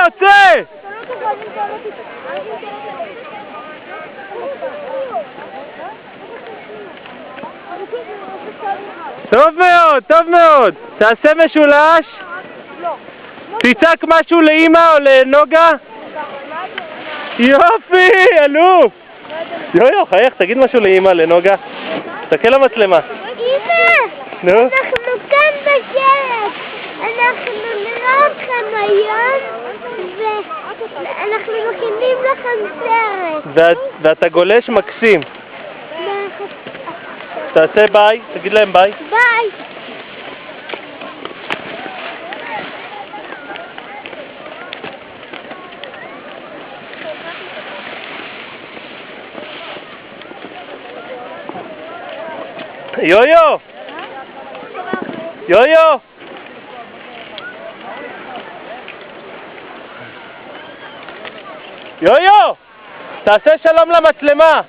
יוצא! טוב מאוד, טוב מאוד. תעשה משולש. תצעק משהו לאמא או לנוגה. יופי, אלוף. יו, חייך, תגיד משהו לאמא, לנוגה. תסתכל למצלמה. אמא, אנחנו כאן בשלט. אנחנו נראה אתכם היום ואנחנו מכינים לכם סרט. ואתה גולש מקסים. תעשה ביי, תגיד להם ביי. ביי. יו-יו! יו-יו! יו-יו! תעשה שלום למצלמה!